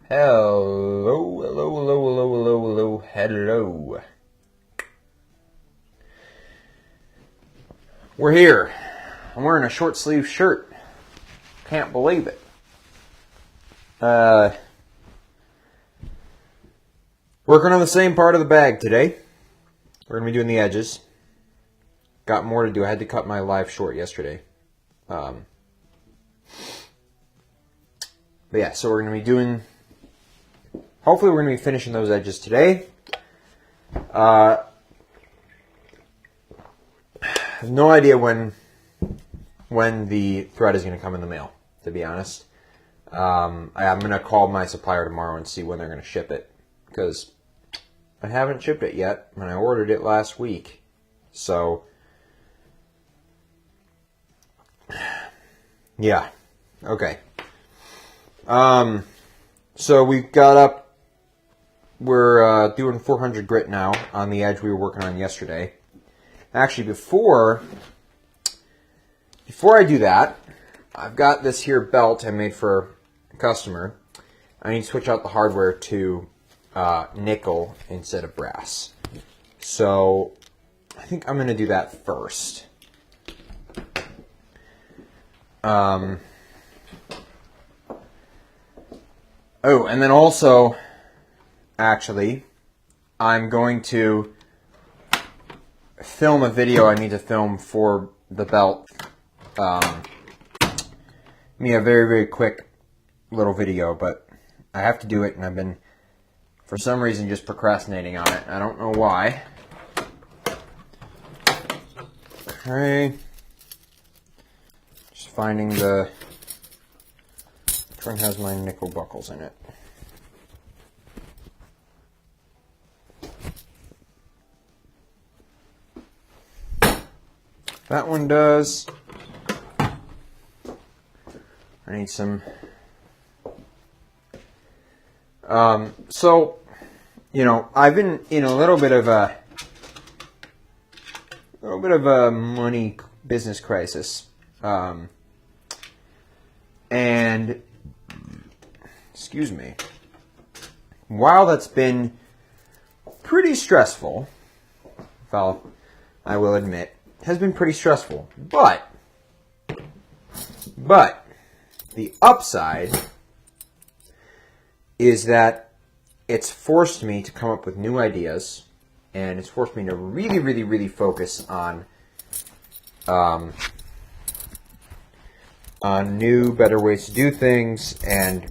Hello, hello, hello, hello, hello, hello, hello. We're here. I'm wearing a short sleeve shirt. Can't believe it. Working on the same part of the bag today. We're going to be doing the edges. Got more to do. I had to cut my live short yesterday. But yeah, so we're going to be doing... Hopefully we're going to be finishing those edges today. I have no idea when the thread is going to come in the mail, to be honest. I'm going to call my supplier tomorrow and see when they're going to ship it. Because I haven't shipped it yet, and I ordered it last week. So, yeah. Okay. So we've got up... We're doing 400 grit now on the edge we were working on yesterday. Actually, before I do that, I've got this here belt I made for a customer. I need to switch out the hardware to nickel instead of brass. So I think I'm going to do that first. Oh, and then also... Actually, I'm going to film a video I need to film for the belt. A very, very quick little video, but I have to do it, and I've been, for some reason, just procrastinating on it. I don't know why. Okay. Just finding the... Which one has my nickel buckles in it? That one does. I need some. So, you know, I've been in a little bit of a money business crisis, and excuse me. While that's been pretty stressful, I will admit. Has been pretty stressful, but the upside is that it's forced me to come up with new ideas, and it's forced me to really, really, really focus on new, better ways to do things, and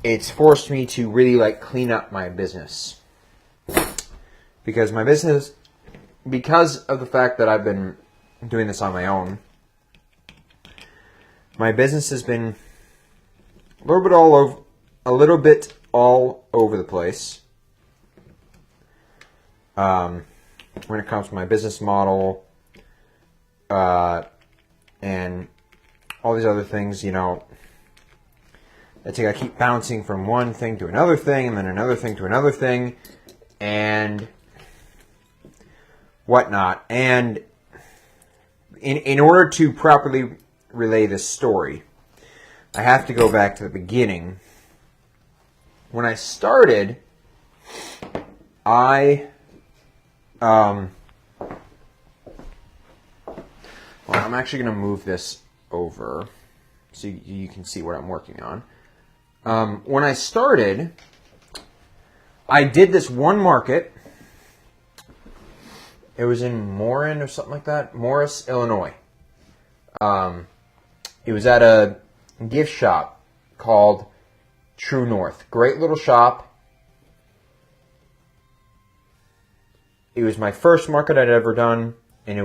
it's forced me to really clean up my business, because my business. Because of the fact that I've been doing this on my own, my business has been a little bit all over the place. When it comes to my business model, and all these other things, you know, I think I keep bouncing from one thing to another thing, and then another thing to another thing, and whatnot. And in order to properly relay this story, I have to go back to the beginning. When I started, well, I'm actually going to move this over so you can see what I'm working on. When I started, I did this one market. It was in Morin or something like that. Morris, Illinois. It was at a gift shop called True North. Great little shop. It was my first market I'd ever done, and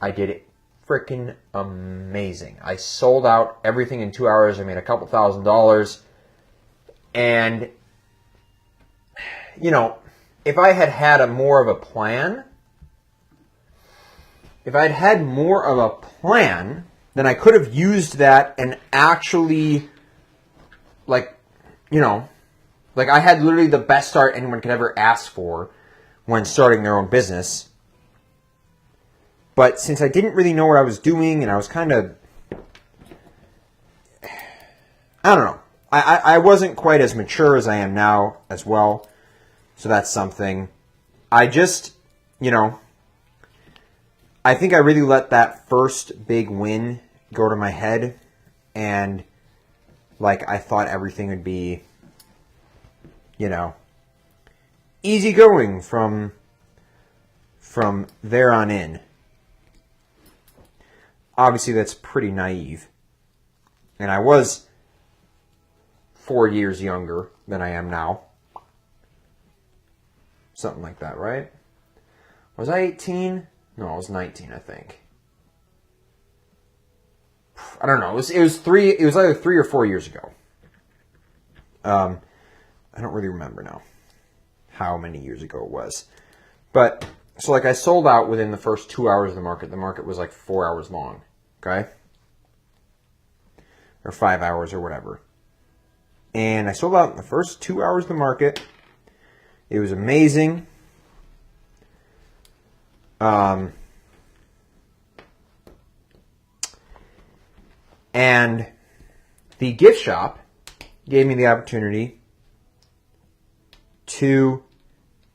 I did it freaking amazing. I sold out everything in 2 hours. I made a couple $1,000s. And, you know, if I had had more of a plan... If I'd had more of a plan, then I could have used that and actually, I had literally the best start anyone could ever ask for when starting their own business. But since I didn't really know what I was doing, and I was kind of, I don't know. I wasn't quite as mature as I am now as well. So that's something. I just, I think I really let that first big win go to my head. And, I thought everything would be, easy going from there on in. Obviously, that's pretty naive. And I was 4 years younger than I am now. Something like that, right? Was I 18? No, I was 19, I think. I don't know. It was either 3 or 4 years ago. I don't really remember now how many years ago it was. But, so I sold out within the first 2 hours of the market. The market was 4 hours long. Okay? Or 5 hours or whatever. And I sold out in the first 2 hours of the market. It was amazing. And the gift shop gave me the opportunity to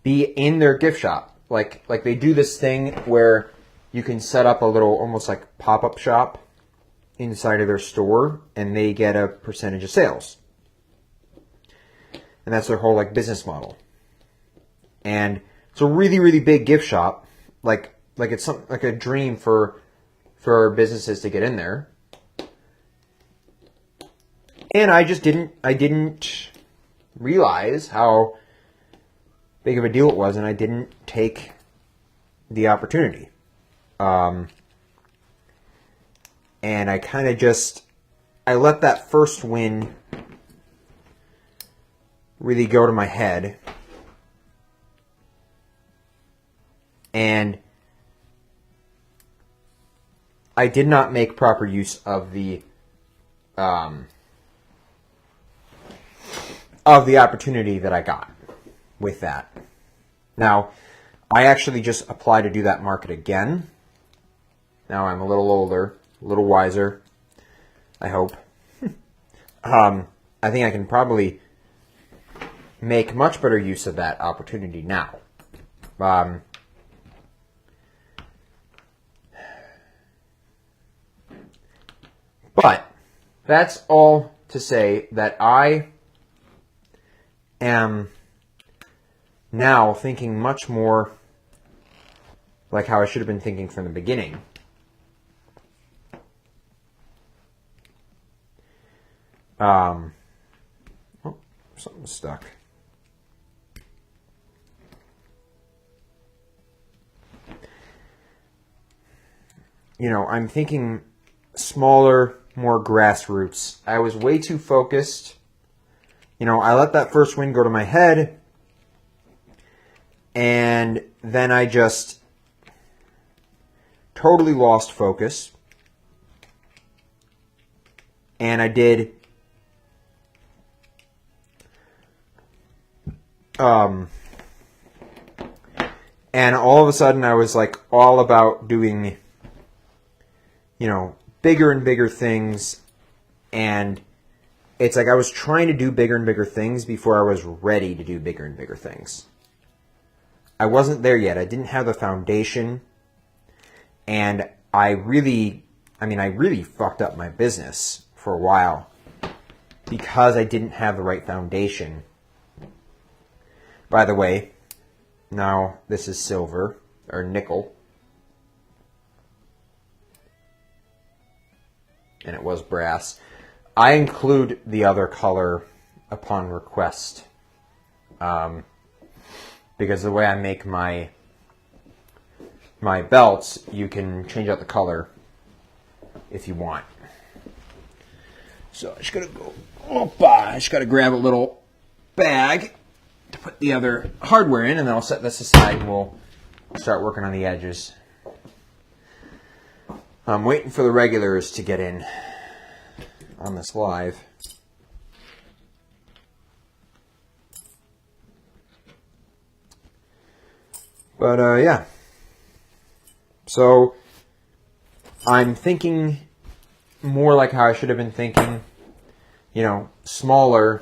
be in their gift shop. Like they do this thing where you can set up a little almost like pop-up shop inside of their store and they get a percentage of sales. And that's their whole business model. And it's a really, really big gift shop. Like it's something like a dream for businesses to get in there. And I didn't realize how big of a deal it was, and I didn't take the opportunity. And I kind of I let that first win really go to my head. And I did not make proper use of the opportunity that I got with that. Now, I actually just applied to do that market again. Now I'm a little older, a little wiser, I hope. I think I can probably make much better use of that opportunity now. But that's all to say that I am now thinking much more like how I should have been thinking from the beginning. Oh, something's stuck. I'm thinking smaller, more grassroots. I was way too focused. I let that first win go to my head, and then I just totally lost focus. And I did and all of a sudden I was all about doing bigger and bigger things, and it's I was trying to do bigger and bigger things before I was ready to do bigger and bigger things. I wasn't there yet. I didn't have the foundation, and I really fucked up my business for a while because I didn't have the right foundation. By the way, now this is silver, or nickel. And it was brass. I include the other color upon request. Because the way I make my belts, you can change out the color if you want. So I just gotta grab a little bag to put the other hardware in, and then I'll set this aside and we'll start working on the edges. I'm waiting for the regulars to get in on this live. But, yeah. So, I'm thinking more like how I should have been thinking. smaller,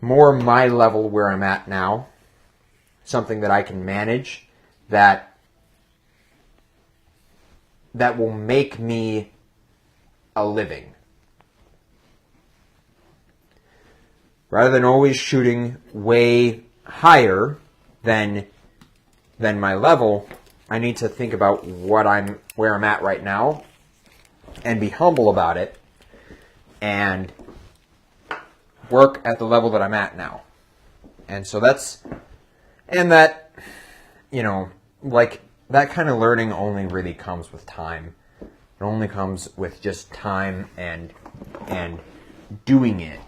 more my level where I'm at now, something that I can manage, that will make me a living. Rather than always shooting way higher than my level, I need to think about where I'm at right now and be humble about it and work at the level that I'm at now. And so that kind of learning only really comes with time. It only comes with just time and doing it.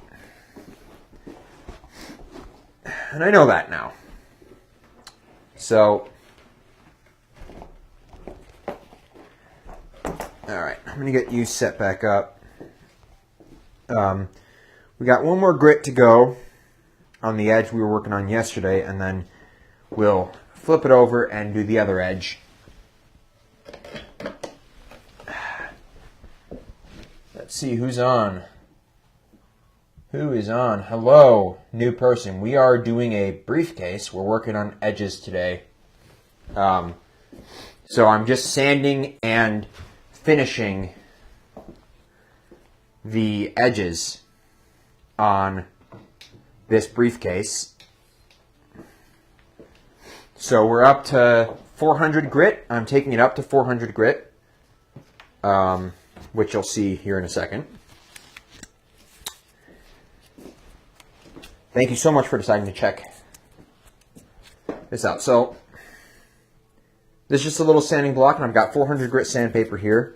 And I know that now. So, alright, I'm going to get you set back up. We got one more grit to go on the edge we were working on yesterday, and then we'll flip it over and do the other edge. Let's see who's on. Who is on? Hello, new person. We are doing a briefcase. We're working on edges today. So I'm just sanding and finishing the edges on this briefcase. So we're up to 400 grit. I'm taking it up to 400 grit, which you'll see here in a second. Thank you so much for deciding to check this out. So this is just a little sanding block, and I've got 400 grit sandpaper here.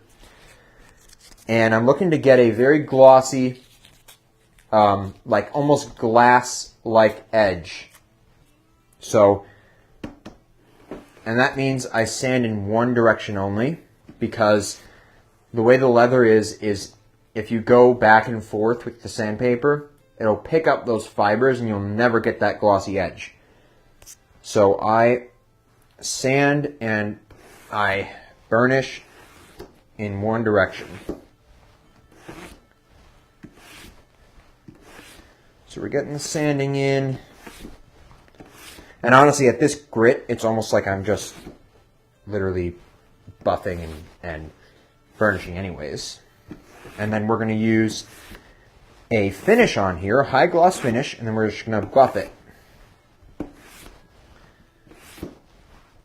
And I'm looking to get a very glossy, like almost glass-like edge. So, and that means I sand in one direction only, because the way the leather is if you go back and forth with the sandpaper, it'll pick up those fibers and you'll never get that glossy edge. So I sand and I burnish in one direction. So we're getting the sanding in. And honestly, at this grit, it's almost like I'm just literally buffing and burnishing anyways. And then we're going to use a finish on here, a high gloss finish, and then we're just going to buff it.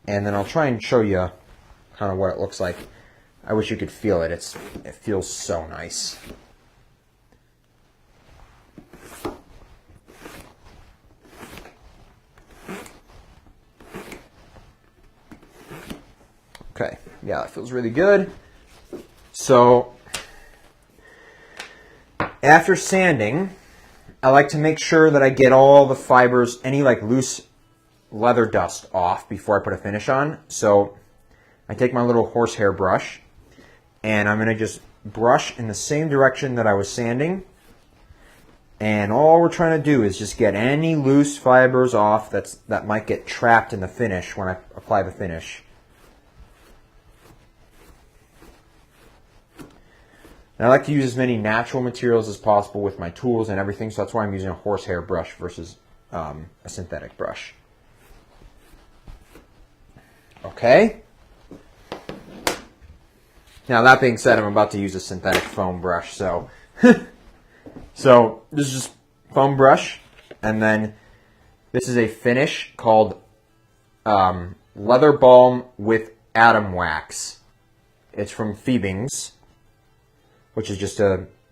And then I'll try and show you kind of what it looks like. I wish you could feel it. It feels so nice. Okay, yeah, that feels really good. So after sanding, I like to make sure that I get all the fibers, any like loose leather dust off before I put a finish on. So I take my little horsehair brush and I'm going to just brush in the same direction that I was sanding. And all we're trying to do is just get any loose fibers off that might get trapped in the finish when I apply the finish. And I like to use as many natural materials as possible with my tools and everything, so that's why I'm using a horsehair brush versus a synthetic brush. Okay. Now that being said, I'm about to use a synthetic foam brush, so so this is just foam brush, and then this is a finish called Leather Balm with Atom Wax. It's from Phoebings, which is just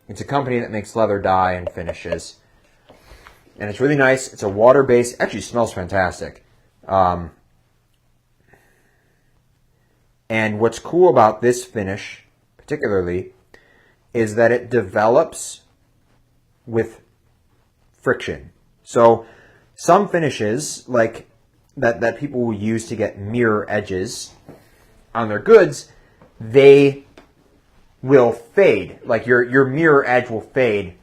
it's a company that makes leather dye and finishes. And it's really nice. It's a water-based, actually smells fantastic. And what's cool about this finish, particularly, is that it develops with friction. So some finishes, like that people will use to get mirror edges on their goods, they will fade. Like your mirror edge will fade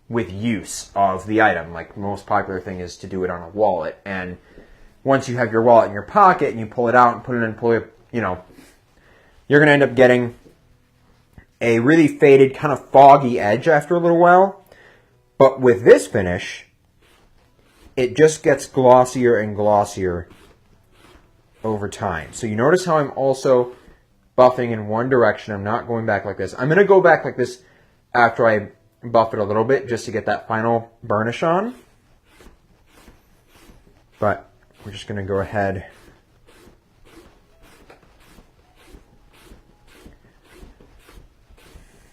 with use of the item. Like the most popular thing is to do it on a wallet. And once you have your wallet in your pocket and you pull it out and put it in, you're going to end up getting a really faded, kind of foggy edge after a little while. But with this finish, it just gets glossier and glossier over time. So you notice how I'm also buffing in one direction. I'm not going back like this. I'm going to go back like this after I buff it a little bit just to get that final burnish on. But we're just going to go ahead.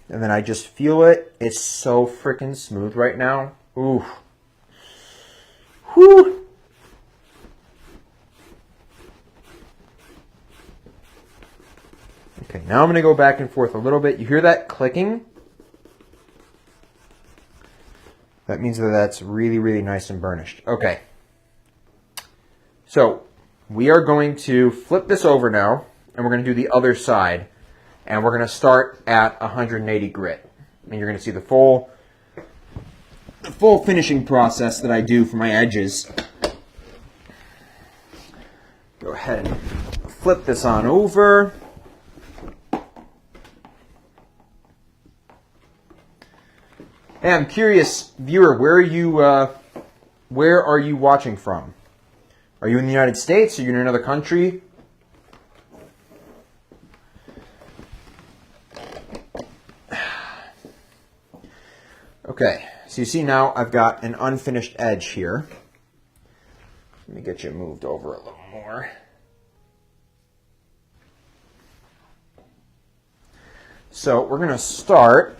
And then I just feel it. It's so freaking smooth right now. Ooh. Whew. Okay, now I'm going to go back and forth a little bit. You hear that clicking? That means that that's really, really nice and burnished. Okay. So, we are going to flip this over now, and we're going to do the other side. And we're going to start at 180 grit. And you're going to see the full finishing process that I do for my edges. Go ahead and flip this on over. Hey, I'm curious, viewer, where are you watching from? Are you in the United States? Are you in another country? Okay, so you see now I've got an unfinished edge here. Let me get you moved over a little more. So we're going to start.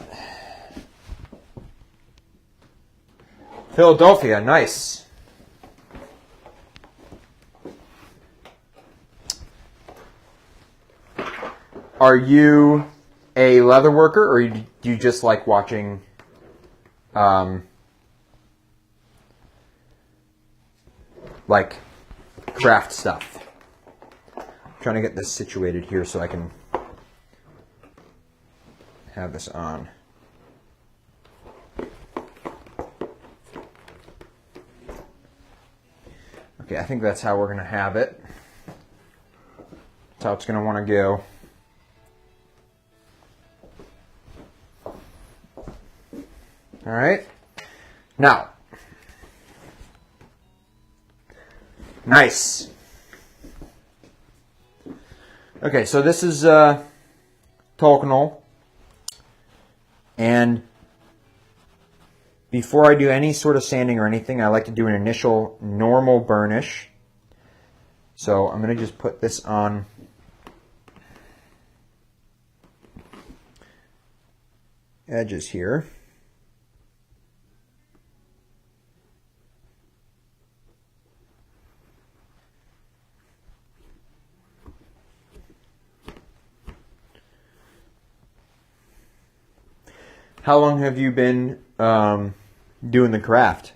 Philadelphia, nice. Are you a leather worker, or do you just like watching like craft stuff? I'm trying to get this situated here so I can have this on. Okay, I think that's how we're going to have it. That's how it's going to want to go. All right. Now, nice. Okay, so this is Tolkanol. And before I do any sort of sanding or anything, I like to do an initial normal burnish. So I'm going to just put this on edges here. How long have you been doing the craft?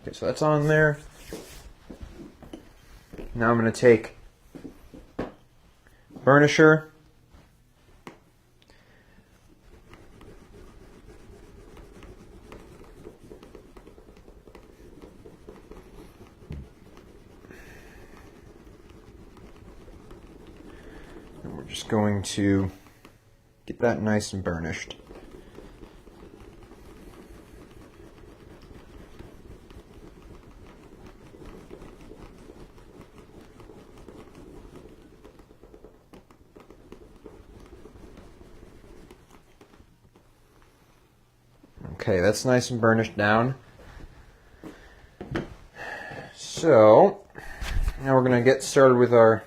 Okay, so that's on there. Now I'm going to take burnisher. And we're just going to get that nice and burnished. Okay, that's nice and burnished down. So, now we're going to get started with our...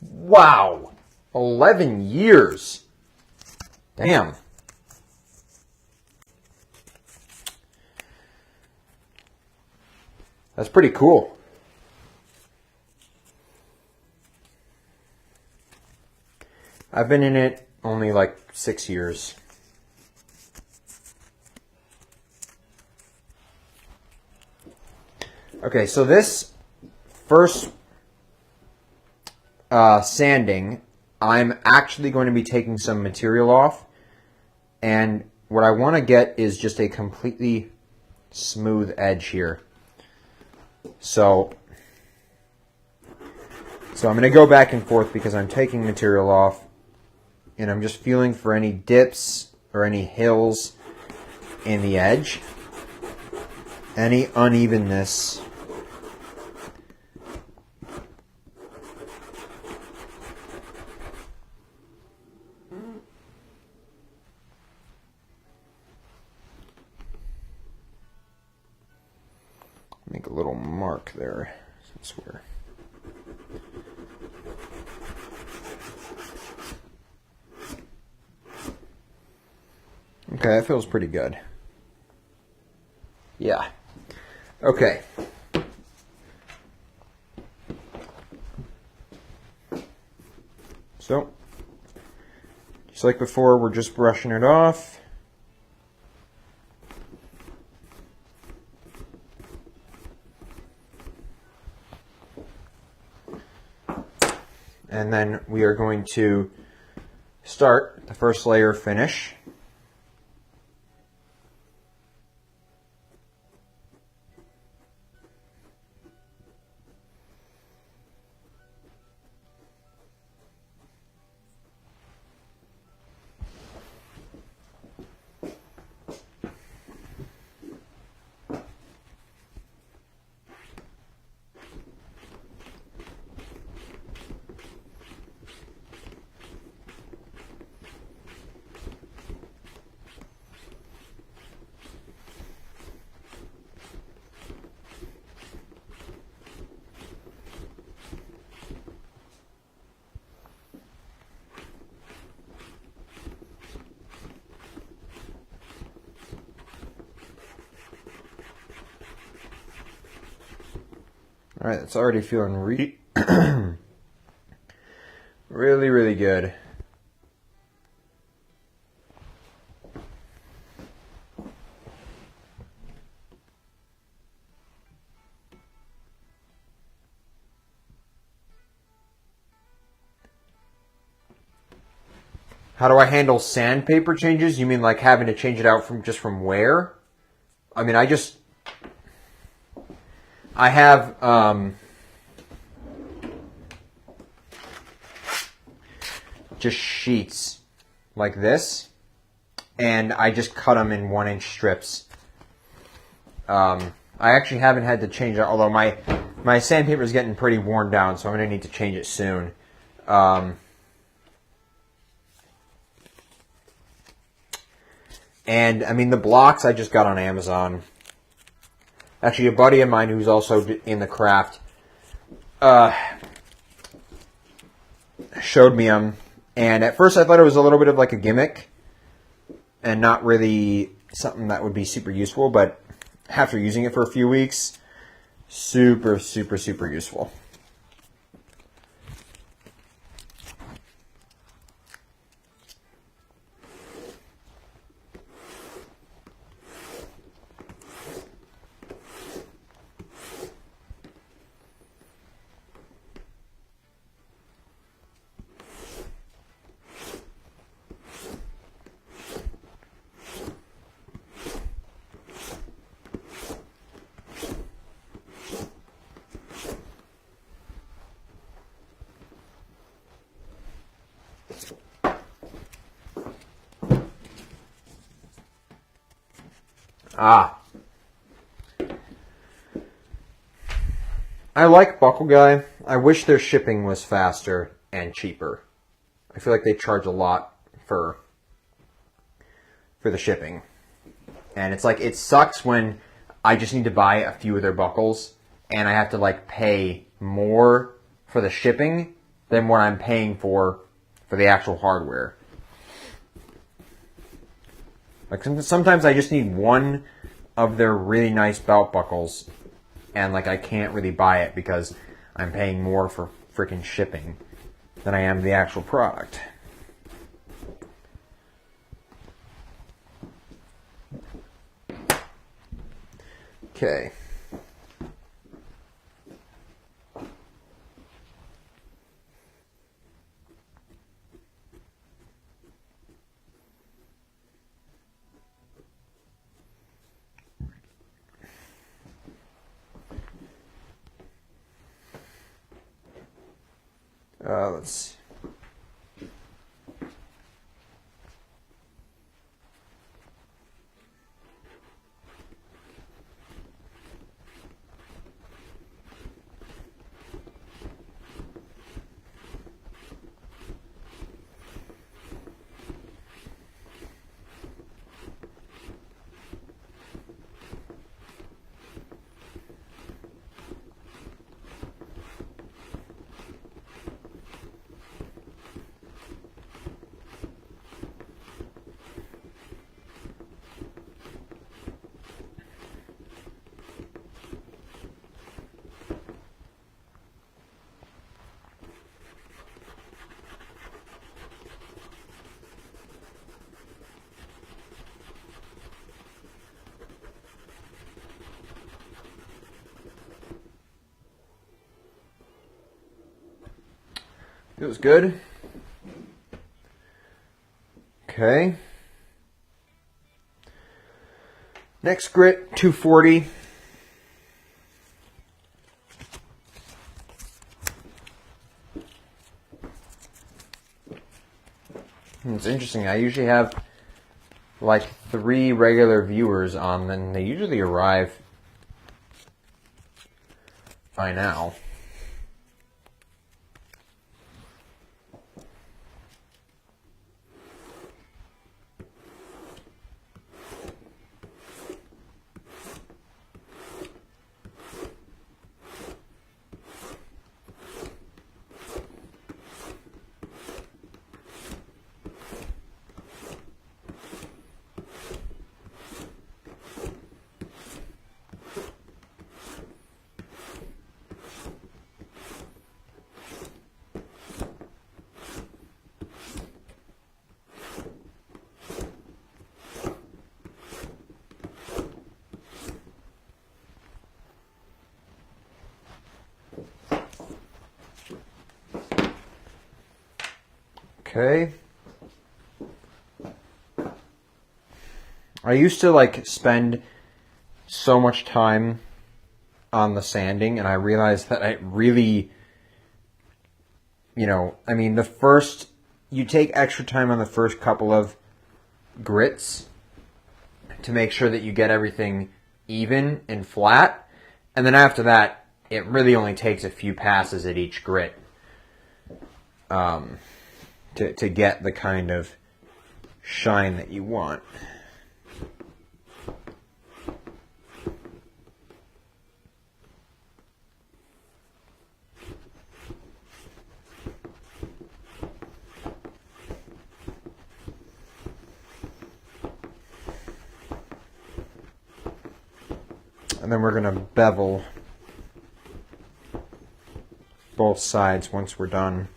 Wow! 11 years! Damn. That's pretty cool. I've been in it only like 6 years. Okay, so this first sanding, I'm actually going to be taking some material off, and what I want to get is just a completely smooth edge here. So So I'm going to go back and forth because I'm taking material off, and I'm just feeling for any dips or any hills in the edge, any unevenness. Make a little mark there. I swear. Okay, that feels pretty good. Yeah. Okay. So, just like before, we're just brushing it off. And then we are going to start the first layer finish. All right, it's already feeling really, really good. How do I handle sandpaper changes? You mean like having to change it out from wear? I mean, I have just sheets like this, and I just cut them in 1-inch strips. I actually haven't had to change it, although my sandpaper is getting pretty worn down, so I'm going to need to change it soon. And I mean, the blocks I just got on Amazon. Actually, a buddy of mine who's also in the craft showed me them. And at first I thought it was a little bit of like a gimmick and not really something that would be super useful. But after using it for a few weeks, super, super, super useful. I like Buckle Guy. I wish their shipping was faster and cheaper. I feel like they charge a lot for the shipping. And it's like, it sucks when I just need to buy a few of their buckles and I have to like pay more for the shipping than what I'm paying for the actual hardware. Like sometimes I just need one of their really nice belt buckles and like I can't really buy it because I'm paying more for freaking shipping than I am the actual product. Okay. Let's see. Feels good. Okay. Next grit, 240. It's interesting. I usually have like 3 regular viewers on, and they usually arrive by now. Okay. I used to like spend so much time on the sanding, and I realized that I really, I mean, you take extra time on the first couple of grits to make sure that you get everything even and flat, and then after that, it really only takes a few passes at each grit to get the kind of shine that you want. And then we're going to bevel both sides once we're done.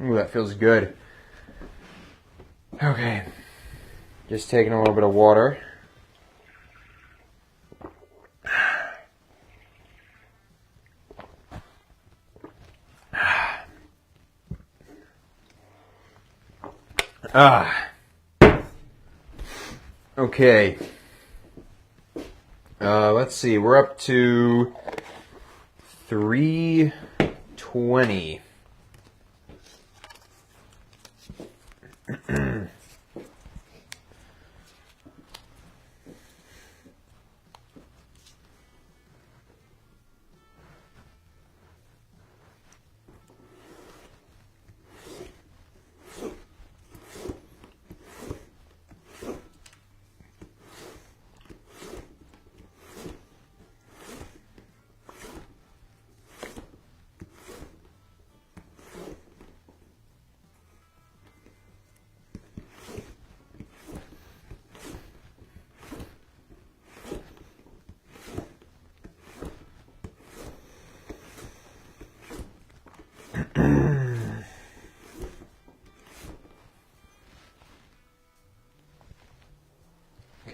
Ooh, that feels good. Okay. Just taking a little bit of water. Okay. Let's see. We're up to 320.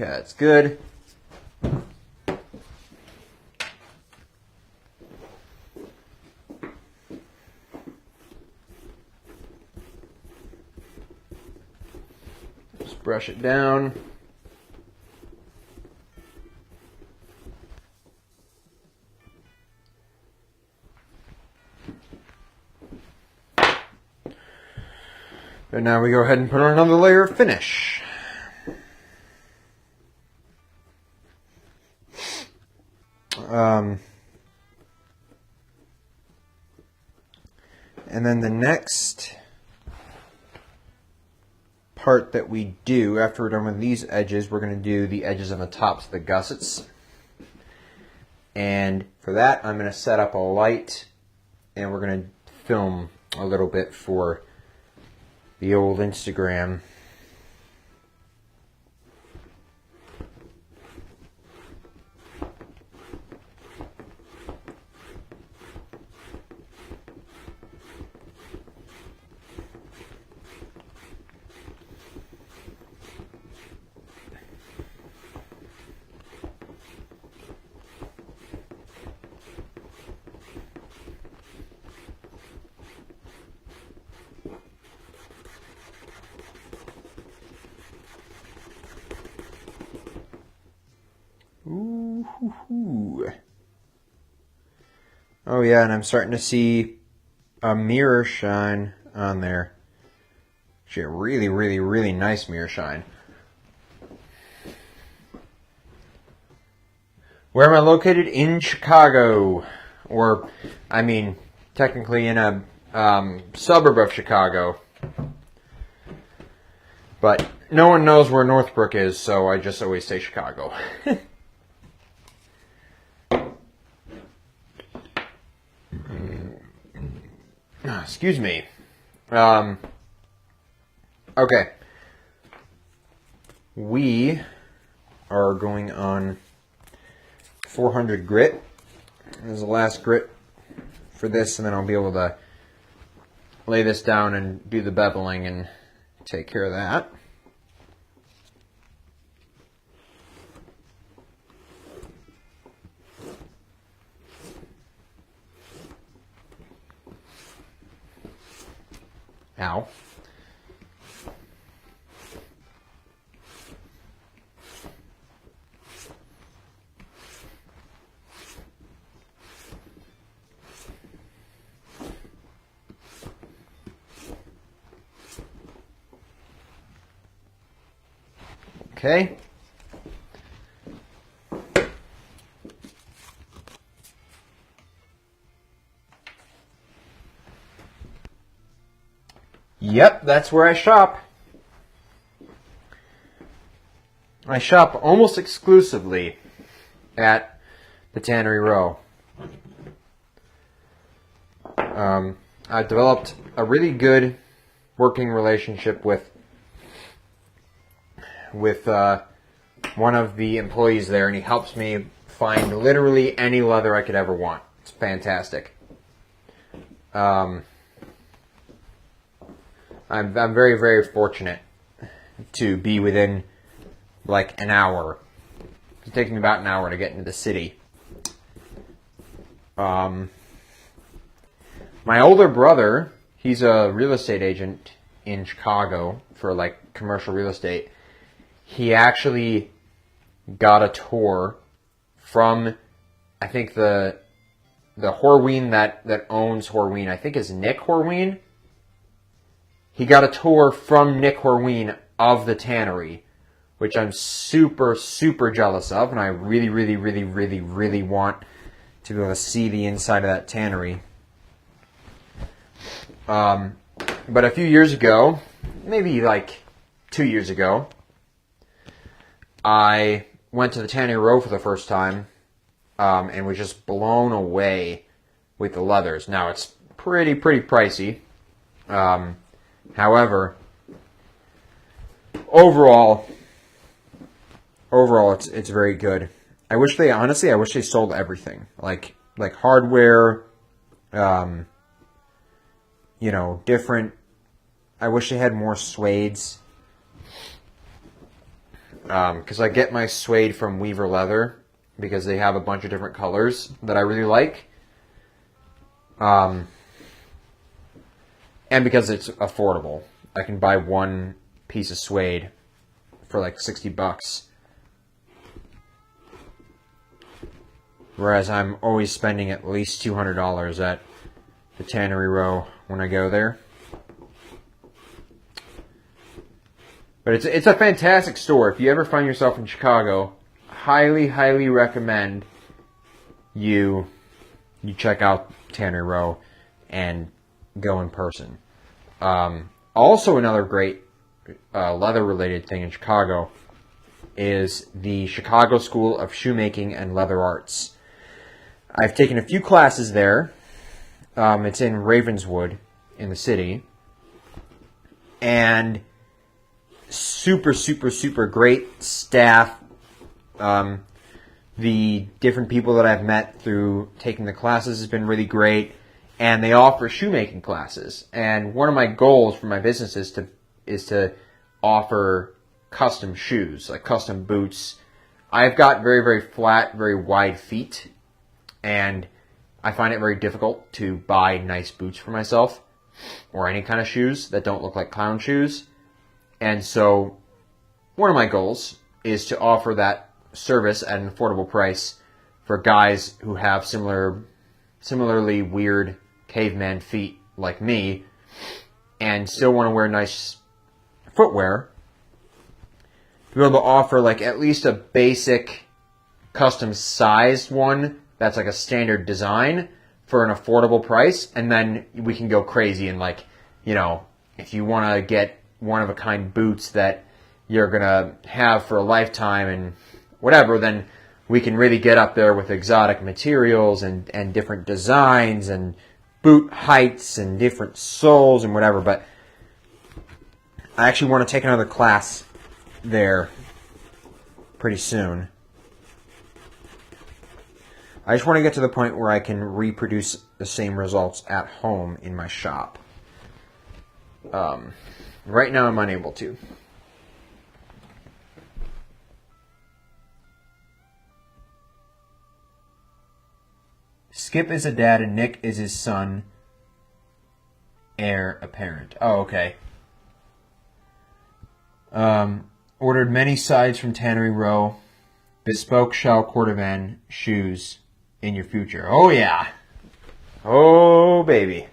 Okay, that's good. Just brush it down. And now we go ahead and put on another layer of finish. And then the next part that we do after we're done with these edges, we're going to do the edges on the tops of the gussets. And for that, I'm going to set up a light, and we're going to film a little bit for the old Instagram. Ooh. Oh yeah, and I'm starting to see a mirror shine on there. Actually, a really, really, really nice mirror shine. Where am I located? In Chicago. Or, I mean, technically in a suburb of Chicago. But no one knows where Northbrook is, so I just always say Chicago. Excuse me. Okay. We are going on 400 grit. This is the last grit for this, and then I'll be able to lay this down and do the beveling and take care of that. Ow. Okay. Yep, that's where I shop. I shop almost exclusively at the Tannery Row. I've developed a really good working relationship with one of the employees there, and he helps me find literally any leather I could ever want. It's fantastic. I'm very, very fortunate to be within like an hour. It takes me about an hour to get into the city. My older brother, he's a real estate agent in Chicago for like commercial real estate. He actually got a tour from, I think the Horween that owns Horween, I think is Nick Horween. He got a tour from Nick Horween of the tannery, which I'm super, super jealous of, and I really, really, really, really, really want to be able to see the inside of that tannery. But a few years ago, maybe like 2 years ago, I went to the Tannery Row for the first time and was just blown away with the leathers. Now, it's pretty pricey. However, overall, it's very good. I wish they sold everything. Like hardware, different. I wish they had more suedes. because I get my suede from Weaver Leather because they have a bunch of different colors that I really like. And because it's affordable. I can buy one piece of suede for like $60. Whereas I'm always spending at least $200 at the Tannery Row when I go there. But it's a fantastic store. If you ever find yourself in Chicago, highly, highly recommend you check out Tannery Row and go in person. Also, another great leather-related thing in Chicago is the Chicago School of Shoemaking and Leather Arts. I've taken a few classes there. It's in Ravenswood in the city. And super, super, super great staff. The different people that I've met through taking the classes has been really great. And they offer shoemaking classes. And one of my goals for my business is to offer custom shoes, like custom boots. I've got very, very flat, very wide feet. And I find it very difficult to buy nice boots for myself or any kind of shoes that don't look like clown shoes. And so one of my goals is to offer that service at an affordable price for guys who have similarly weird caveman feet like me and still want to wear nice footwear. To be able to offer like at least a basic custom sized one that's like a standard design for an affordable price, and then we can go crazy and like, you know, if you want to get one-of-a-kind boots that you're going to have for a lifetime and whatever, then we can really get up there with exotic materials and different designs and boot heights and different soles and whatever. But I actually want to take another class there pretty soon. I just want to get to the point where I can reproduce the same results at home in my shop. Right now I'm unable to. Skip is a dad and Nick is his son, heir apparent. Oh, okay. Ordered many sides from Tannery Row. Bespoke shell cordovan shoes in your future. Oh, yeah. Oh, baby.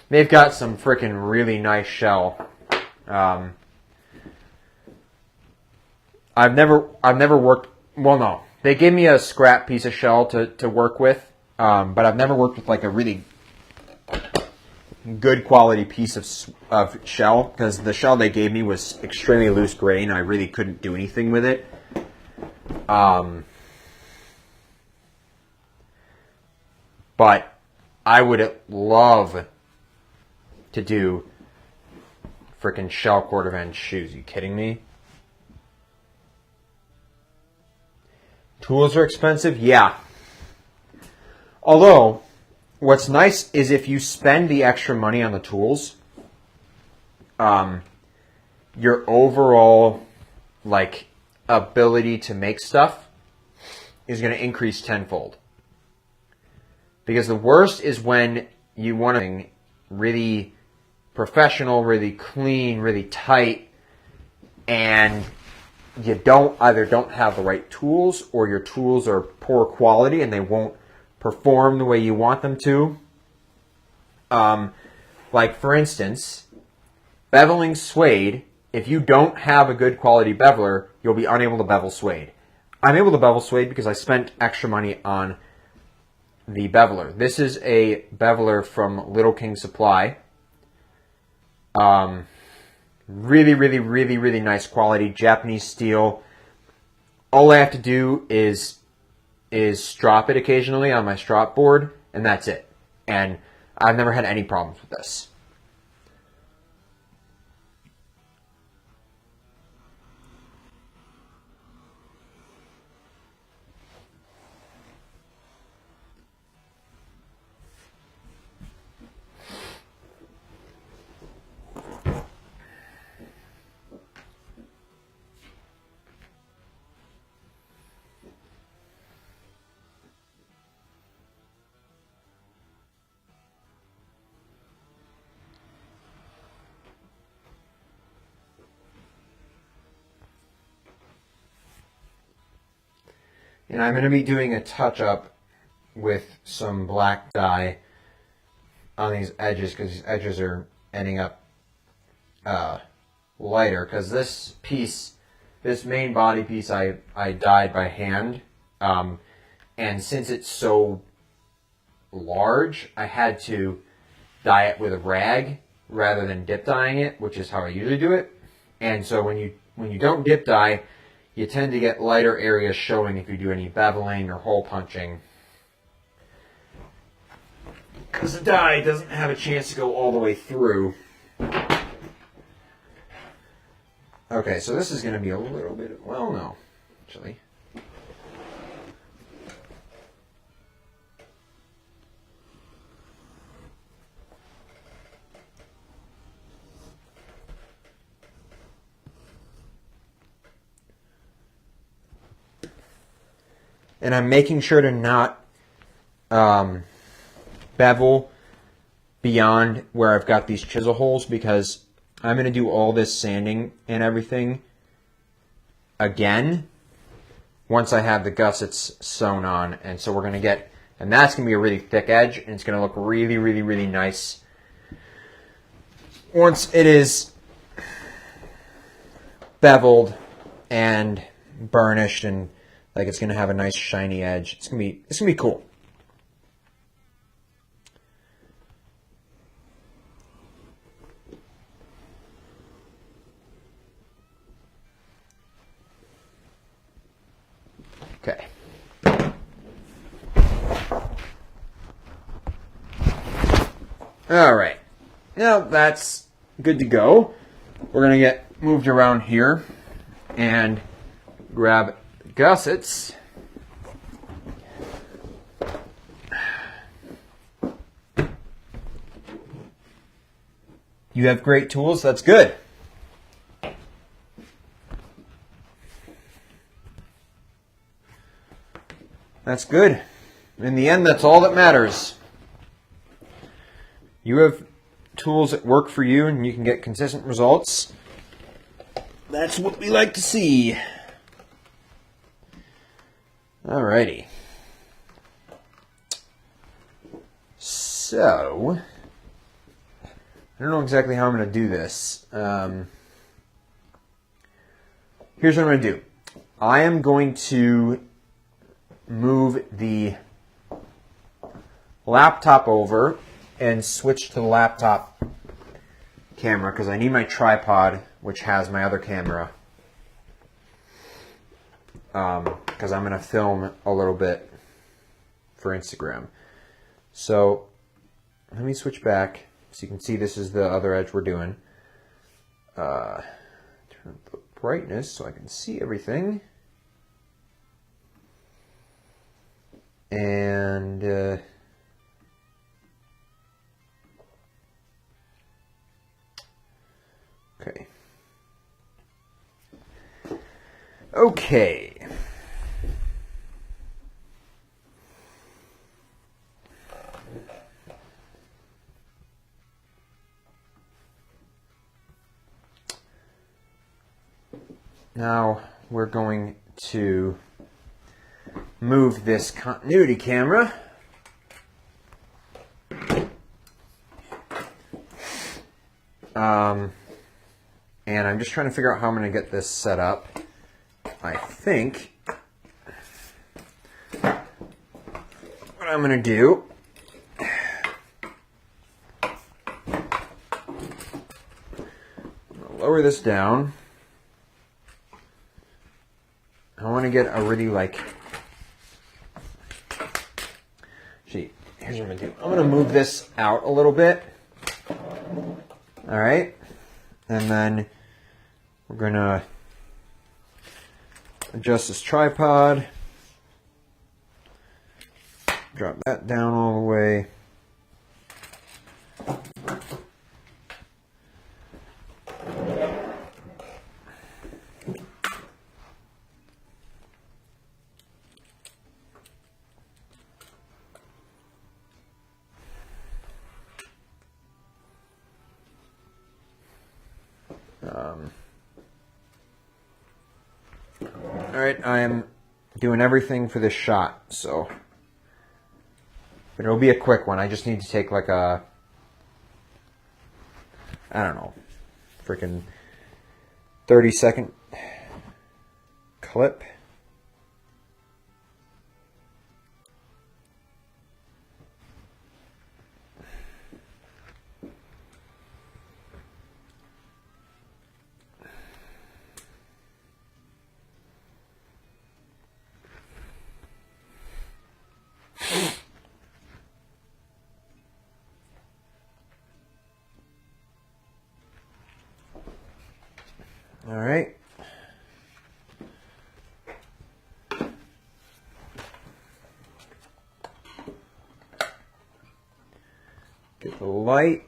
They've got some freaking really nice shell. I've never worked... Well, no. They gave me a scrap piece of shell to work with. But I've never worked with like a really good quality piece of shell. Because the shell they gave me was extremely loose grain. I really couldn't do anything with it. But I would love to do frickin' shell cordovan shoes. Are you kidding me? Tools are expensive? Yeah. Although, what's nice is if you spend the extra money on the tools, your overall, like, ability to make stuff is going to increase tenfold. Because the worst is when you want something really professional, really clean, really tight, and you either don't have the right tools or your tools are poor quality and they won't perform the way you want them to. Like, for instance, beveling suede, if you don't have a good quality beveler, you'll be unable to bevel suede. I'm able to bevel suede because I spent extra money on the beveler. This is a beveler from Little King Supply. Really, really, really, really nice quality, Japanese steel. All I have to do is strop it occasionally on my strop board, and that's it. And I've never had any problems with this. And I'm going to be doing a touch-up with some black dye on these edges, because these edges are ending up lighter, because this piece, this main body piece, I dyed by hand, and since it's so large, I had to dye it with a rag rather than dip dyeing it, which is how I usually do it. And so when you don't dip dye, you tend to get lighter areas showing if you do any beveling or hole punching, because the dye doesn't have a chance to go all the way through. Okay, so this is going to be a little bit, well, no, actually. And I'm making sure to not bevel beyond where I've got these chisel holes, because I'm going to do all this sanding and everything again once I have the gussets sewn on. And so we're going to get, and that's going to be a really thick edge, and it's going to look really, really, really nice once it is beveled and burnished, and like it's going to have a nice shiny edge. It's going to be cool. Okay. All right. Now that's good to go. We're going to get moved around here and grab gussets. You have great tools. That's good. That's good. In the end, that's all that matters. You have tools that work for you and you can get consistent results. That's what we like to see. Alrighty. So, I don't know exactly how I'm going to do this. Here's what I'm going to do. I am going to move the laptop over and switch to the laptop camera, because I need my tripod, which has my other camera, because I'm going to film a little bit for Instagram. So let me switch back so you can see this is the other edge we're doing. Turn up the brightness so I can see everything. And okay. Okay. Now we're going to move this continuity camera. And I'm just trying to figure out how I'm going to get this set up. I think what I'm going to do, lower this down. I want to get a really here's what I'm going to do. I'm going to move this out a little bit. All right. And then we're going to adjust this tripod. Drop that down all the way. All right, I am doing everything for this shot, so. But it'll be a quick one. I just need to take like a, I don't know, freaking 30-second clip. All right. Get the light.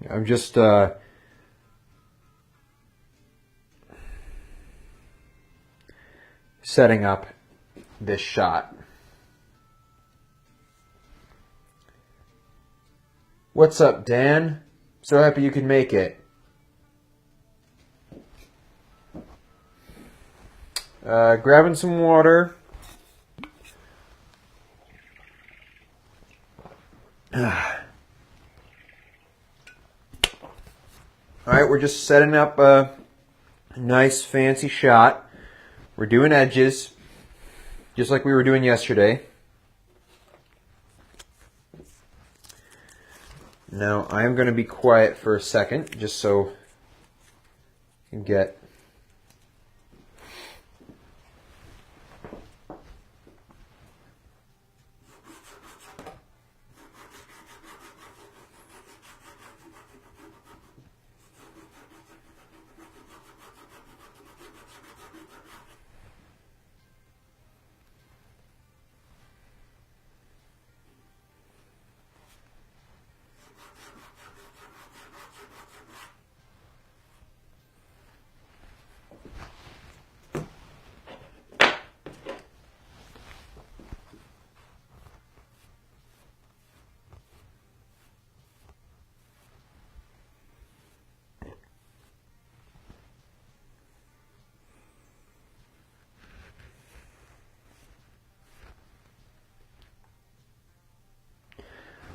I'm just setting up this shot. What's up, Dan? So happy you could make it. Grabbing some water. Alright, we're just setting up a nice fancy shot. We're doing edges, just like we were doing yesterday. Now, I am going to be quiet for a second, just so you can get...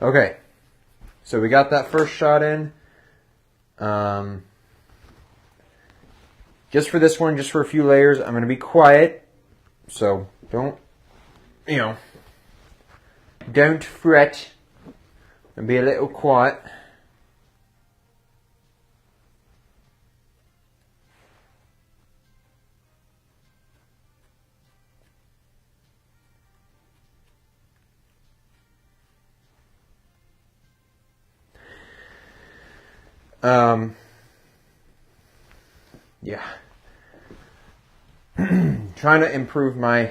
Okay, so we got that first shot in. Just for this one, just for a few layers, I'm going to be quiet. So don't fret and be a little quiet. Yeah. Trying to improve my...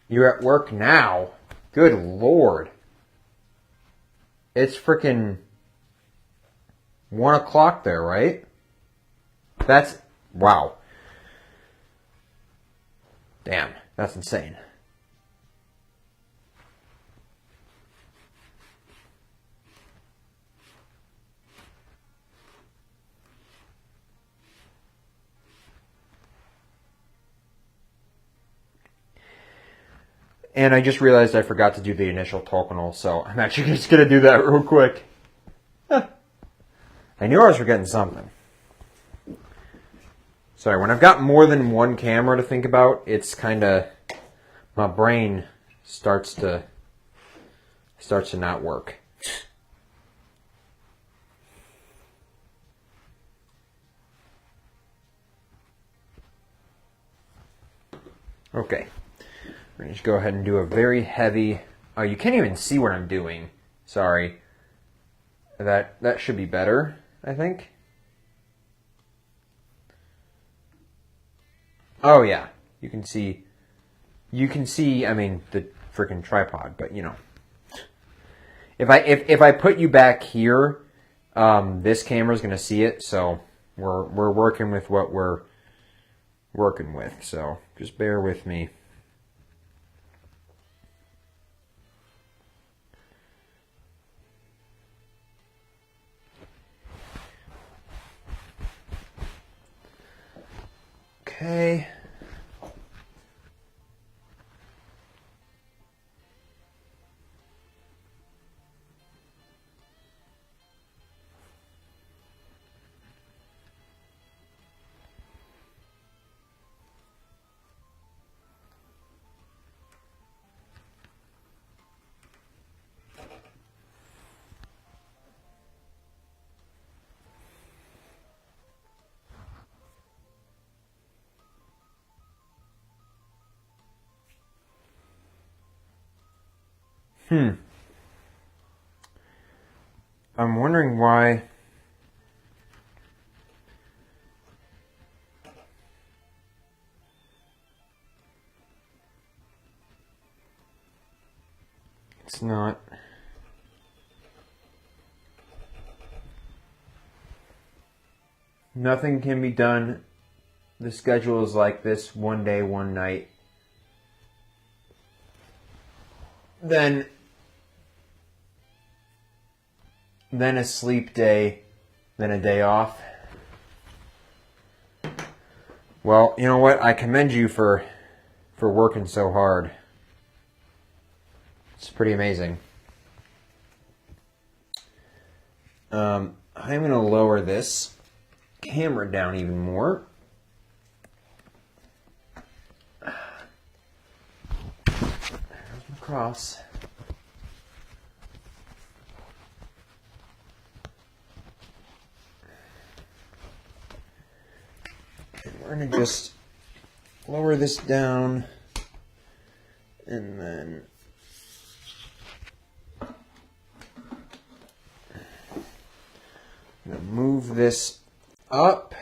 You're at work now? Good Lord. It's freaking 1 o'clock there, right? That's... Wow. Damn, that's insane. And I just realized I forgot to do the initial tokenal, so I'm actually just going to do that real quick. I knew I was forgetting something. Sorry, when I've got more than one camera to think about, it's kind of, my brain starts to not work. Okay, we're going to just go ahead and do a very heavy, oh, you can't even see what I'm doing. Sorry. That should be better, I think. Oh yeah, you can see, I mean, the freaking tripod, but you know. If I put you back here, this camera's going to see it, so we're working with what we're working with, so just bear with me. Okay. I'm wondering why it's not. Nothing can be done. The schedule is like this: one day, one night. Then a sleep day, then a day off. Well, you know what? I commend you for working so hard. It's pretty amazing. I'm going to lower this camera down even more. There's my cross. We're going to just lower this down and then I'm going to move this up.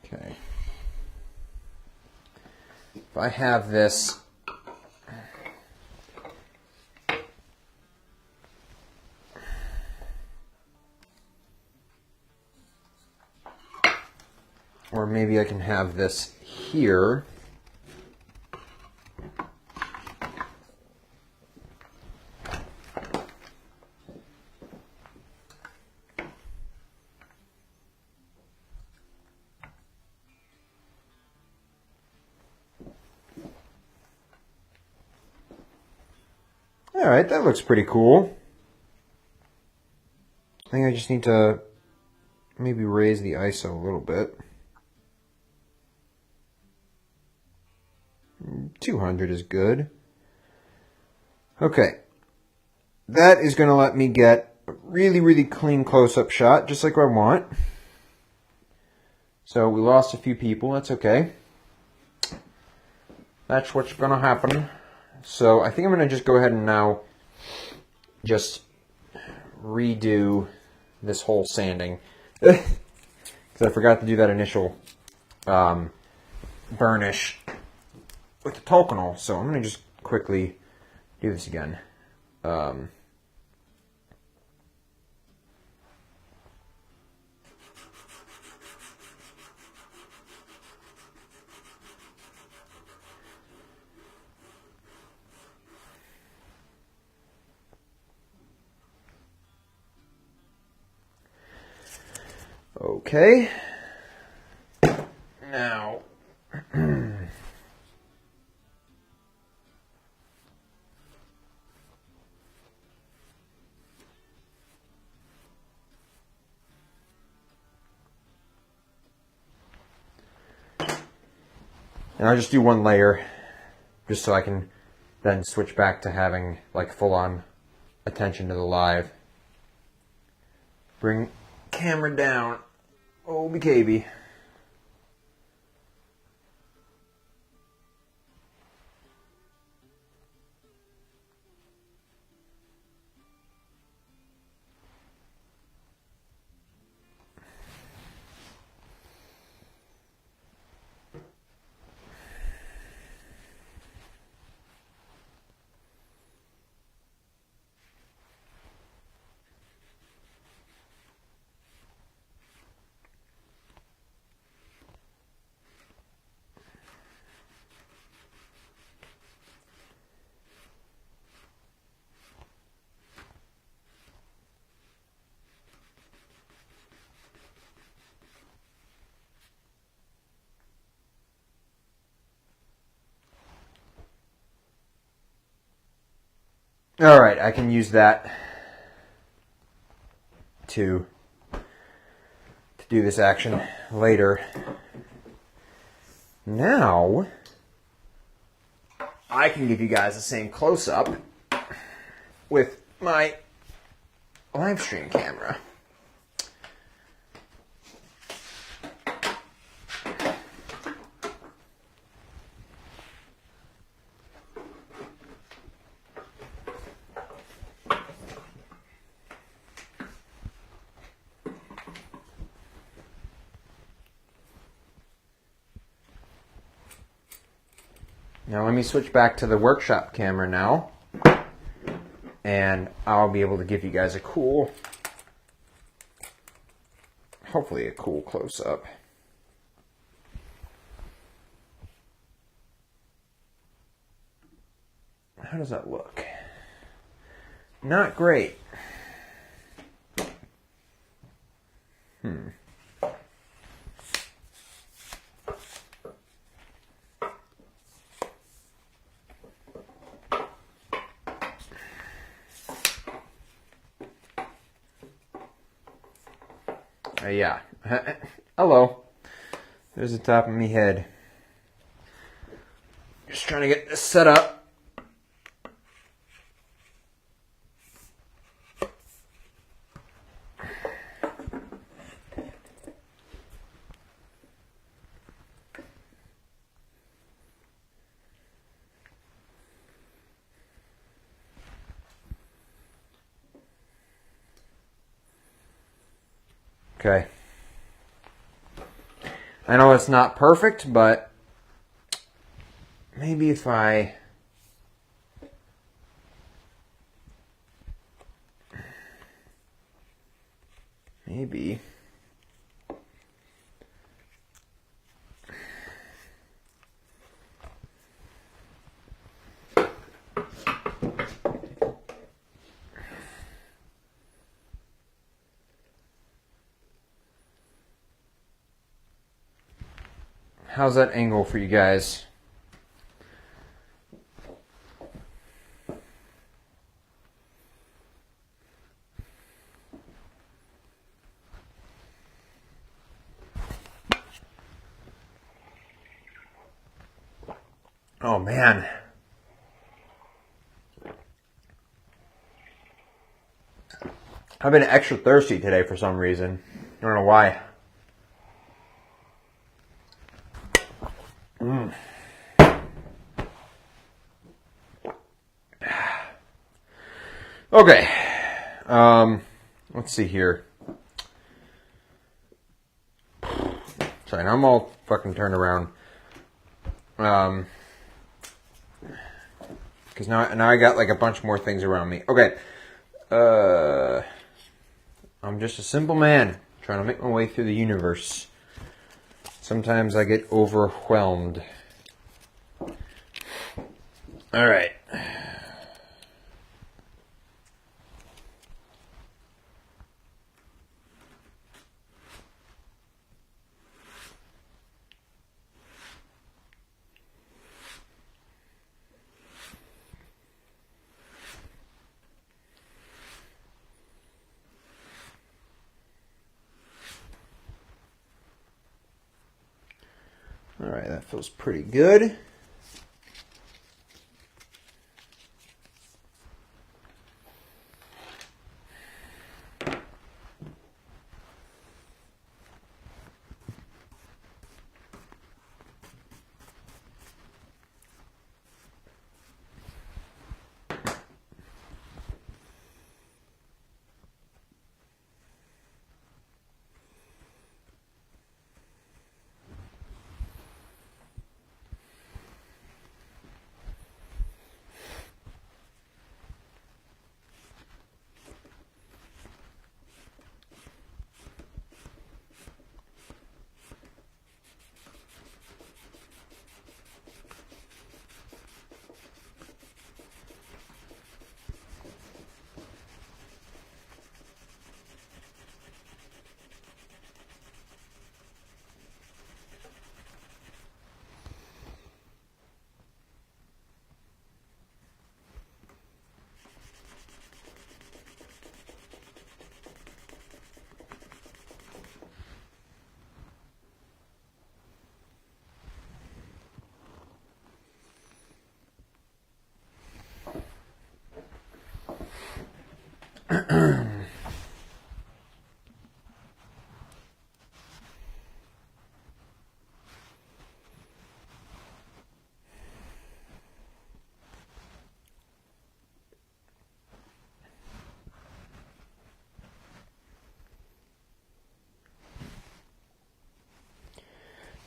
Okay. If I have this or maybe I can have this here. All right, that looks pretty cool. I think I just need to maybe raise the ISO a little bit. 200 is good. Okay. That is going to let me get a really, really clean close-up shot, just like I want. So we lost a few people. That's okay. That's what's going to happen. So I think I'm going to just go ahead and now just redo this whole sanding. Because I forgot to do that initial burnish with the Tolkanol. So I'm going to just quickly do this again. Okay. Now, and I'll just do one layer, just so I can then switch back to having like full-on attention to the live. Bring camera down. Oh, BKB. All right, I can use that to do this action later. Now, I can give you guys the same close-up with my live stream camera. Now let me switch back to the workshop camera now, and I'll be able to give you guys a cool, hopefully a cool close-up. How does that look? Not great. Yeah. Hello. There's the top of me head. Just trying to get this set up. Okay. I know it's not perfect, but maybe if I how's that angle for you guys? Oh, man. I've been extra thirsty today for some reason. I don't know why. Okay. Let's see here. Sorry, now I'm all fucking turned around. Because now I got like a bunch more things around me. Okay. I'm just a simple man trying to make my way through the universe. Sometimes I get overwhelmed. All right. All right, that feels pretty good.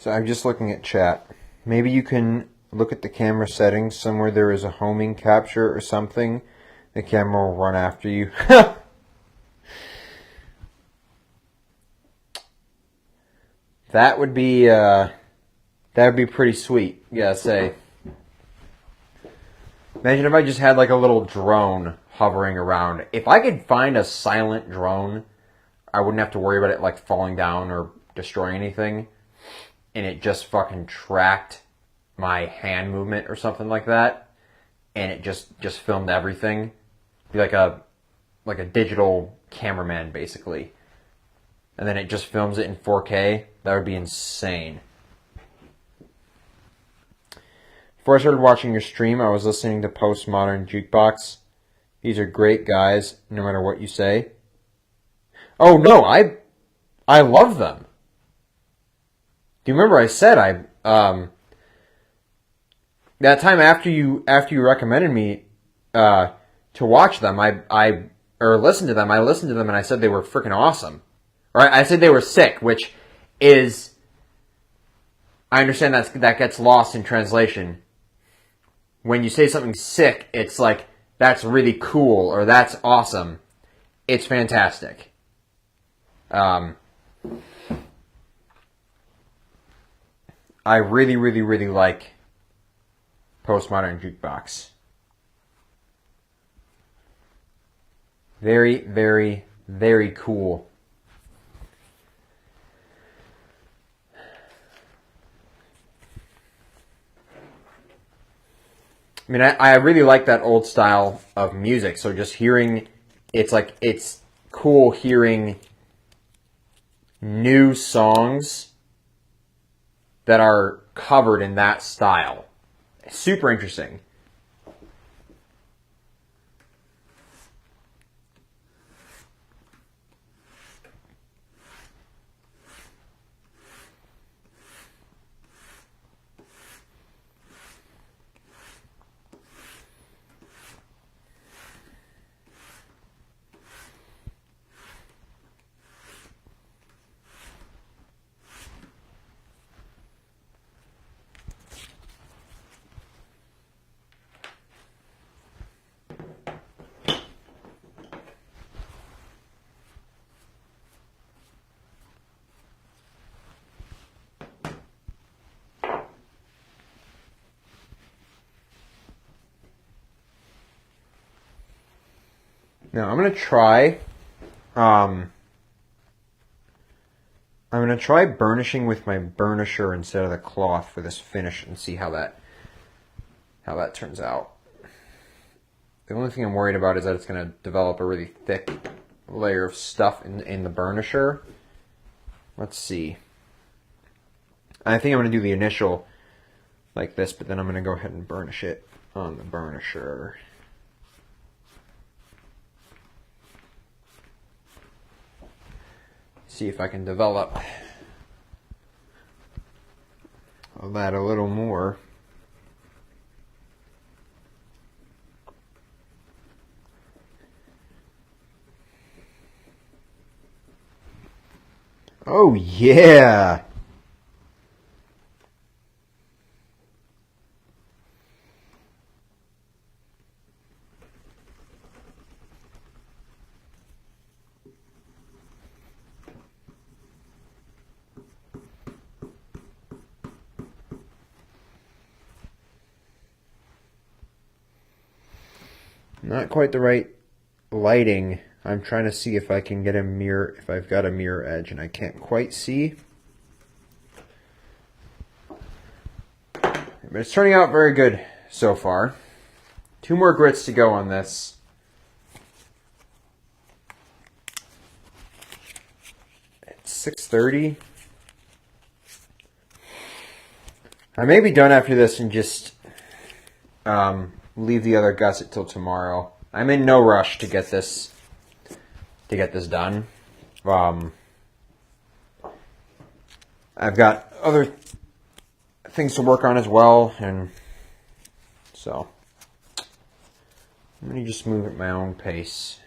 So I'm just looking at chat. Maybe you can look at the camera settings somewhere there is a homing capture or something. The camera will run after you. That would be pretty sweet, you gotta say. Imagine if I just had like a little drone hovering around. If I could find a silent drone, I wouldn't have to worry about it like falling down or destroying anything. And it just fucking tracked my hand movement or something like that. And it just filmed everything. Be like a digital cameraman basically. And then it just films it in 4K. That would be insane. Before I started watching your stream, I was listening to Postmodern Jukebox. These are great guys, no matter what you say. Oh no, I love them. Do you remember I said that time after you recommended me to watch them, or listen to them, I listened to them and I said they were freaking awesome. Or I said they were sick, which is, I understand that gets lost in translation. When you say something sick, it's like, that's really cool, or that's awesome. It's fantastic. I really, really, really like Postmodern Jukebox. Very, very, very cool. I mean, I really like that old style of music, so just hearing, it's cool hearing new songs that are covered in that style. Super interesting. Now I'm gonna try. I'm gonna try burnishing with my burnisher instead of the cloth for this finish and see how that turns out. The only thing I'm worried about is that it's gonna develop a really thick layer of stuff in the burnisher. Let's see. I think I'm gonna do the initial like this, but then I'm gonna go ahead and burnish it on the burnisher. See if I can develop that a little more. Oh yeah! Not quite the right lighting. I'm trying to see if I can get a mirror, if I've got a mirror edge, and I can't quite see. But it's turning out very good so far. 2 more grits to go on this. It's 6:30. I may be done after this and just leave the other gusset till tomorrow. I'm in no rush to get this done. I've got other things to work on as well, and so let me just move at my own pace.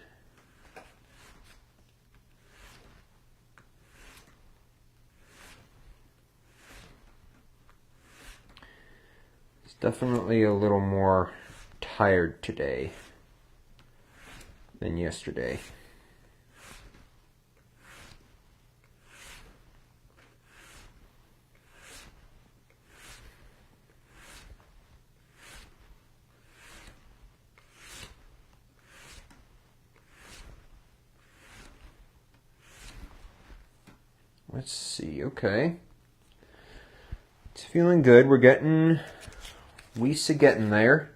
It's definitely a little more tired today than yesterday. Let's see, okay. It's feeling good. We're getting there.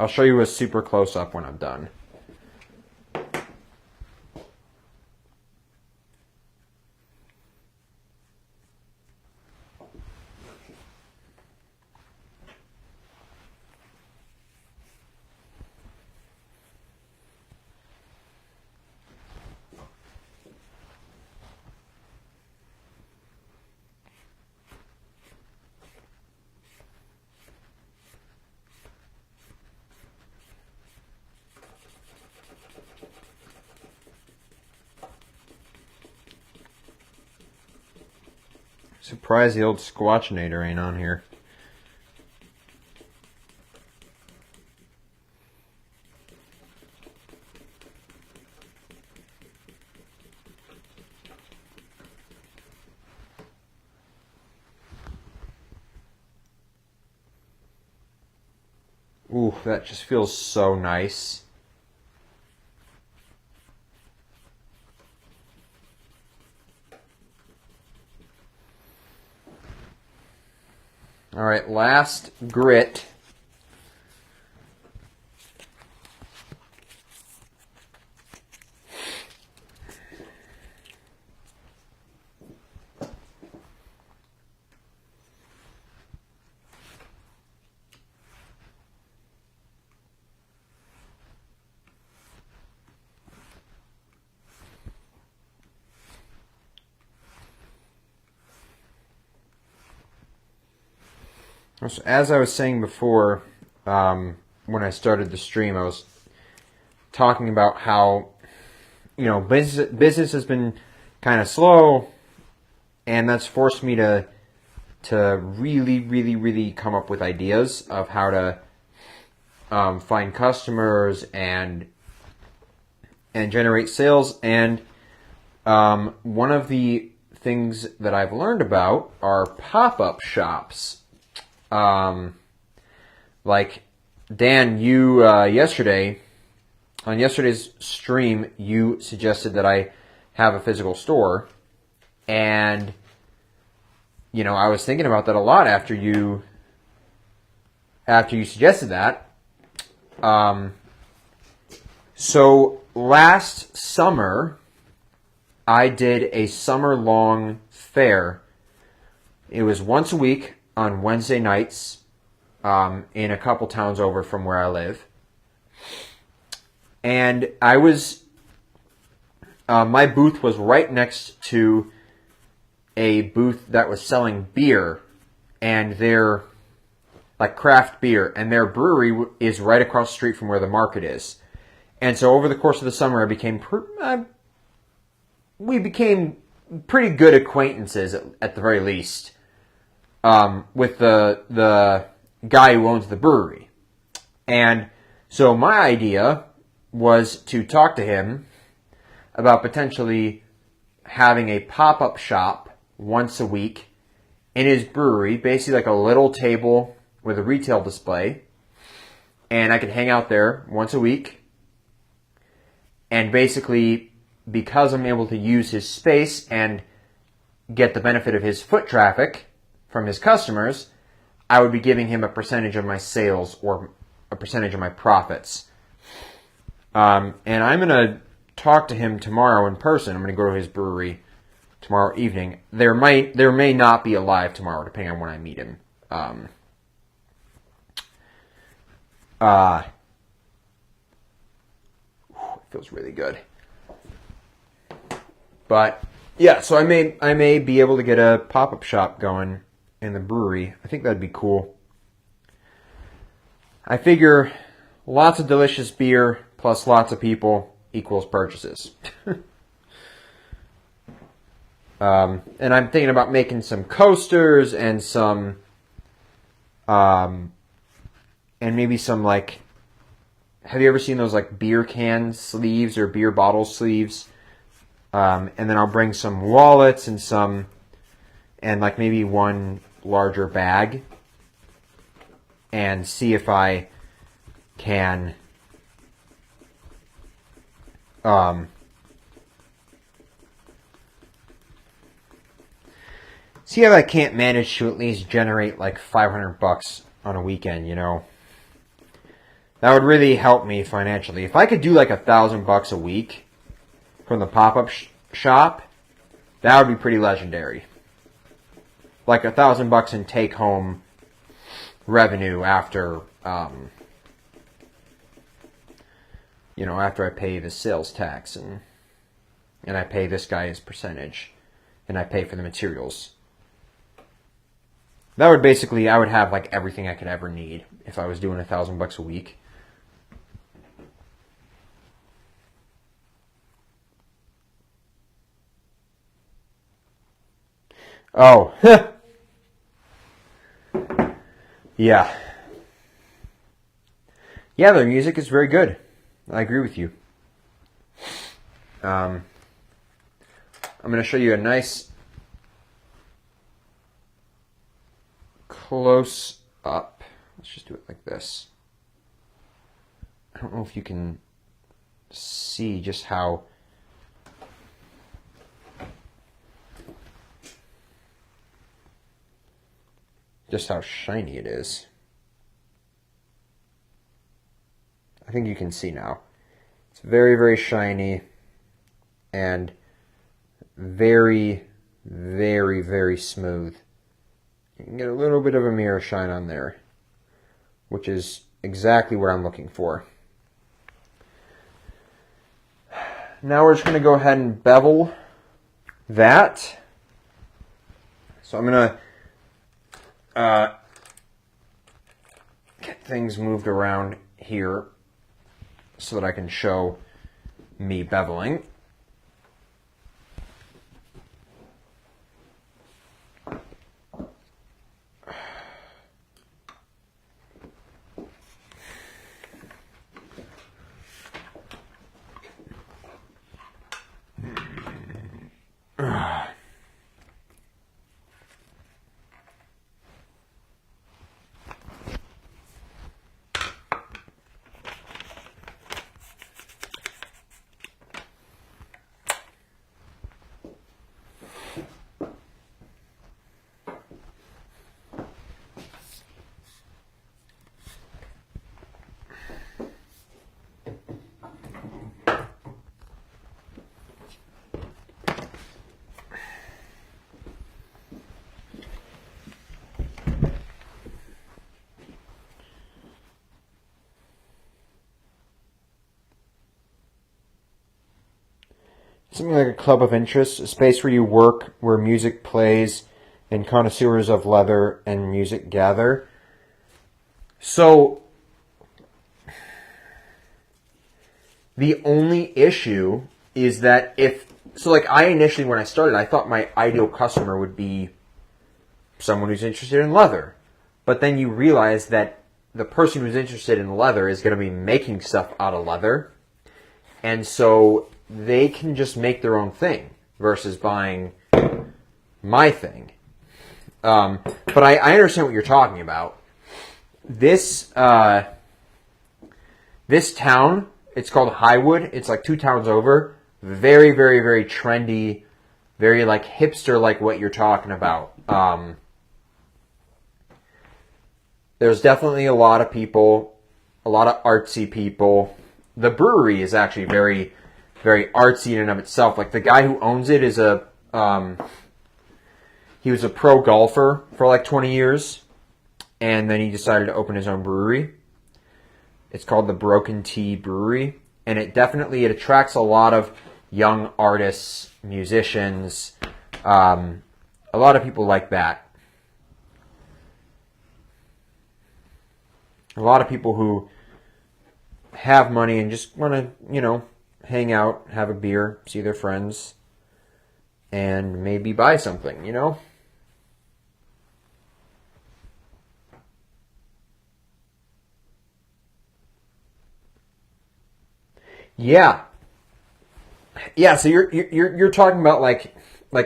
I'll show you a super close-up when I'm done. Surprised the old Squatchinator ain't on here. Ooh, that just feels so nice. All right, last grit. So as I was saying before, when I started the stream, I was talking about how, business has been kind of slow, and that's forced me to really, really, really come up with ideas of how to find customers and generate sales. And one of the things that I've learned about are pop-up shops. Like Dan, you on yesterday's stream, you suggested that I have a physical store, and I was thinking about that a lot after you suggested that. So last summer, I did a summer-long fair. It was once a week on Wednesday nights in a couple towns over from where I live. And I was, my booth was right next to a booth that was selling beer, and their, like, craft beer, and their brewery is right across the street from where the market is. And so over the course of the summer, we became pretty good acquaintances at the very least, with the guy who owns the brewery. And so my idea was to talk to him about potentially having a pop-up shop once a week in his brewery, basically like a little table with a retail display, and I could hang out there once a week, and basically, because I'm able to use his space and get the benefit of his foot traffic from his customers, I would be giving him a percentage of my sales or a percentage of my profits. And I'm going to talk to him tomorrow in person. I'm going to go to his brewery tomorrow evening. There may not be a live tomorrow, depending on when I meet him. It feels really good. But yeah, so I may be able to get a pop-up shop going in the brewery. I think that'd be cool. I figure lots of delicious beer plus lots of people equals purchases. And I'm thinking about making some coasters and some, and maybe some, like, have you ever seen those, like, beer can sleeves or beer bottle sleeves? And then I'll bring some wallets and like maybe one larger bag, and see if I can, see if I can't manage to at least generate like $500 on a weekend, That would really help me financially. If I could do like $1,000 a week from the pop-up shop, that would be pretty legendary. Like $1,000 in take-home revenue after, after I pay the sales tax and I pay this guy his percentage, and I pay for the materials. That would basically, I would have like everything I could ever need if I was doing $1,000 a week. Oh, yeah. Yeah, their music is very good. I agree with you. I'm going to show you a nice close up. Let's just do it like this. I don't know if you can see just how shiny it is. I think you can see now. It's very, very shiny and very, very, very smooth. You can get a little bit of a mirror shine on there, which is exactly what I'm looking for. Now we're just going to go ahead and bevel that. So I'm going to things moved around here so that I can show me beveling. Something like a club of interest, a space where you work, where music plays, and connoisseurs of leather and music gather. So, the only issue is that I initially, when I started, I thought my ideal customer would be someone who's interested in leather. But then you realize that the person who's interested in leather is going to be making stuff out of leather. And so they can just make their own thing versus buying my thing. But I understand what you're talking about. This town, it's called Highwood. It's like 2 towns over. Very, very, very trendy. Very like hipster, like what you're talking about. There's definitely a lot of people, a lot of artsy people. The brewery is actually very, very artsy in and of itself. Like the guy who owns it is he was a pro golfer for like 20 years, and then he decided to open his own brewery. It's called the Broken Tea Brewery, and it attracts a lot of young artists, musicians, a lot of people like that. A lot of people who have money and just want to, hang out, have a beer, see their friends, and maybe buy something, Yeah. Yeah, so you're talking about like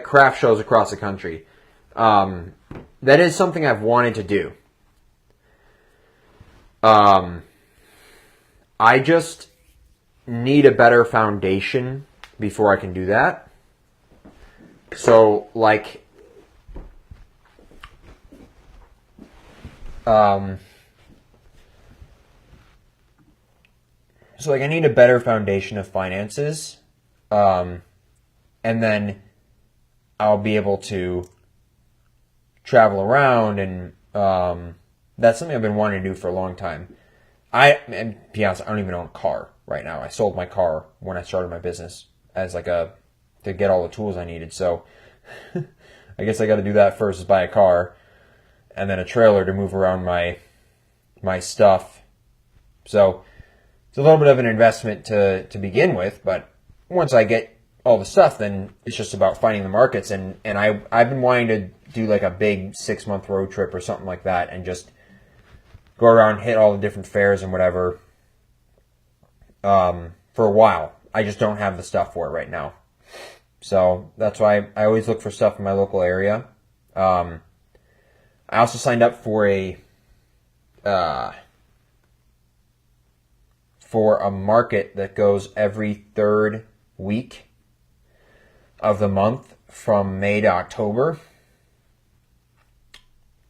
craft shows across the country. That is something I've wanted to do. I just need a better foundation before I can do that. So I need a better foundation of finances, and then I'll be able to travel around, and that's something I've been wanting to do for a long time. And to be honest, I don't even own a car right now. I sold my car when I started my business as to get all the tools I needed. So I guess I got to do that first, is buy a car, and then a trailer to move around my stuff. So it's a little bit of an investment to begin with, but once I get all the stuff, then it's just about finding the markets. And I've been wanting to do like a big 6-month road trip or something like that, and just go around, hit all the different fairs and whatever for a while. I just don't have the stuff for it right now. So that's why I always look for stuff in my local area. I also signed up for a market that goes every 3rd week of the month from May to October.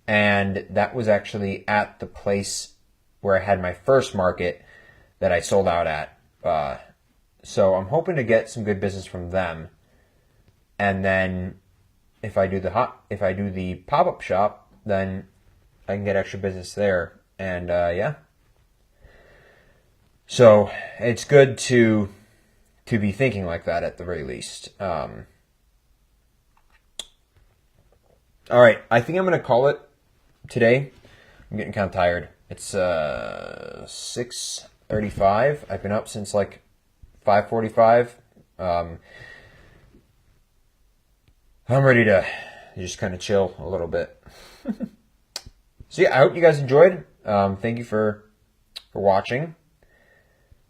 And that was actually at the place where I had my first market that I sold out at. So I'm hoping to get some good business from them. And then if I do the pop-up shop, then I can get extra business there. And yeah. So it's good to be thinking like that at the very least. All right, I think I'm going to call it today. I'm getting kind of tired. It's 6:35. I've been up since like 5:45. I'm ready to just kind of chill a little bit. So yeah, I hope you guys enjoyed. Thank you for watching.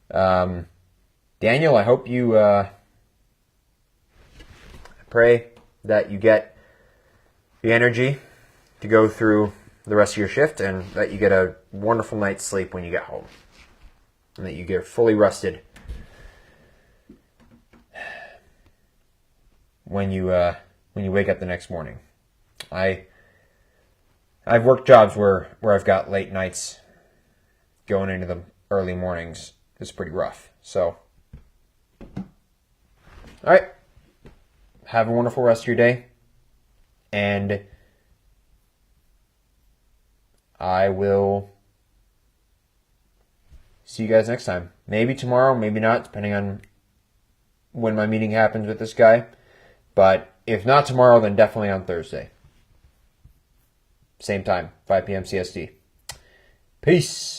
Daniel, I hope you. I pray that you get the energy to go through the rest of your shift, and that you get a wonderful night's sleep when you get home, and that you get fully rested when you wake up the next morning. I've worked jobs where I've got late nights going into the early mornings. It's pretty rough. So, all right. Have a wonderful rest of your day. And I will see you guys next time. Maybe tomorrow, maybe not, depending on when my meeting happens with this guy. But if not tomorrow, then definitely on Thursday. Same time, 5 p.m. CST. Peace.